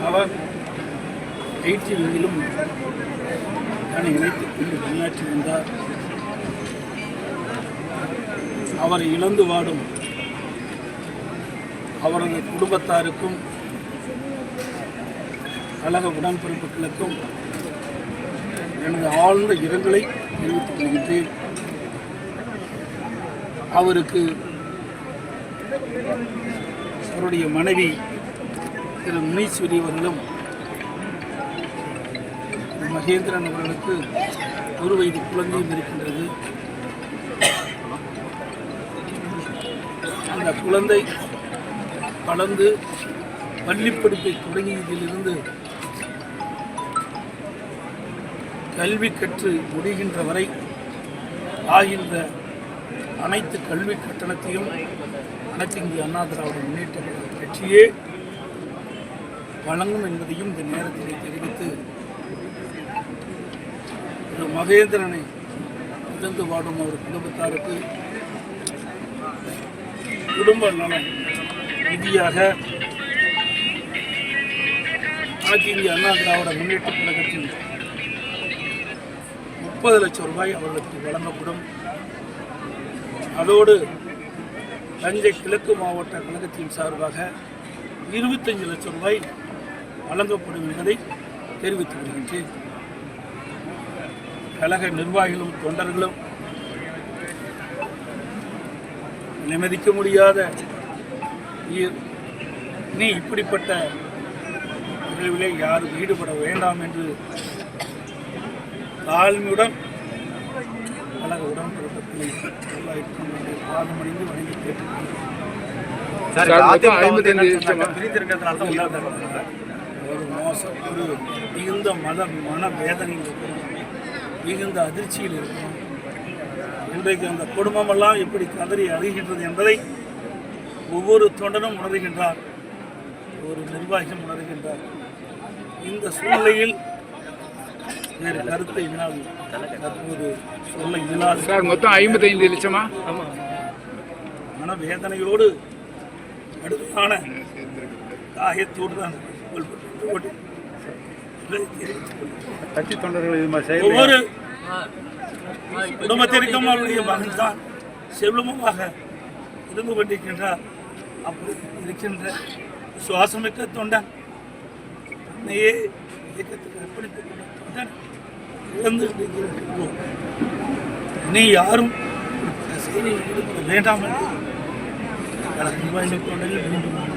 அவர் ஐடிவியிலும் தன்னை இணைத்துக் கொண்டு பணியாற்றி வந்தார். அவரை இழந்து வாடும் அவரது குடும்பத்தாருக்கும் கழக உடன்பிறப்புகளுக்கும் எனது ஆழ்ந்த இரங்கலை தெரிவித்துக் கொள்கின்றேன். அவருக்கு அவருடைய மனைவி திரு முனீஸ்வரி அவர்களும் மகேந்திரன் அவர்களுக்கு 1 வயது குழந்தையும் இருக்கின்றது. அந்த குழந்தை வளர்ந்து பள்ளிப்படிப்பை தொடங்கியதிலிருந்து கல்வி கற்று முடிகின்ற வரை ஆகின்ற அனைத்து கல்வி கட்டணத்தையும் அனைத்து இந்திய அண்ணா திராவிட முன்னேற்ற கட்சியே வழங்கும் என்பதையும் இந்த நேரத்தில் தெரிவித்து திரு மகேந்திரனை இழந்து வாடும் அவர் குடும்பத்தாருக்கு குடும்ப நலம் நிதியாக அனைத்து இந்திய அண்ணா திராவிட முன்னேற்ற கழகத்தின் 30 லட்சம் ரூபாய் அவர்களுக்கு வழங்கப்படும். அதோடு தஞ்சை கிழக்கு மாவட்ட கழகத்தின் சார்பாக 25 லட்சம் ரூபாய் வழங்கப்படும் என்பதை தெரிவித்து வருகின்றேன். கழக நிர்வாகிகளும் தொண்டர்களும் நியமிக்க முடியாத நீ இப்படிப்பட்ட நிகழ்விலே யாரும் ஈடுபட வேண்டாம் என்று தாழ்மையுடன் கழக உடன்பிறப்புகளை பாதமடைந்து வணங்கி ஒரு மோசம் ஒரு மிகுந்த மன வேதனையில் இருக்கிறோம், மிகுந்த அதிர்ச்சியில் இருக்கிறோம். இன்றைக்கு அந்த குடும்பமெல்லாம் எப்படி கதறி அழுகின்றது என்பதை ஒவ்வொரு தொண்டனும் உணர்கின்றார், ஒரு நிர்வாகியும் உணர்கின்றார். இந்த சூழ்நிலையில் வேறு கருத்தை என்னால் தற்போது சொல்ல இயலாது. மொத்தம் 55 லட்சமா? மனவேதனையோடு கடுமையான தாயத்தோடு தான் கட்சி தொண்டர்கள் ஒவ்வொரு குடும்பத்திற்கும் அவருடைய மகன் தான் செல்வமாக இருந்து கொண்டிருக்கின்றார். அப்படி இருக்கின்ற சுவாசமிக்க தொண்டன் தன்னையே இயக்கத்துக்கு அர்ப்பணித்துக் கொண்ட தொண்டன் இழந்து நீ யாரும் செய்தியில் ஈடுபட வேண்டாம் என்று பல நிர்வாகிகள் தொண்டர்கள் வேண்டும்.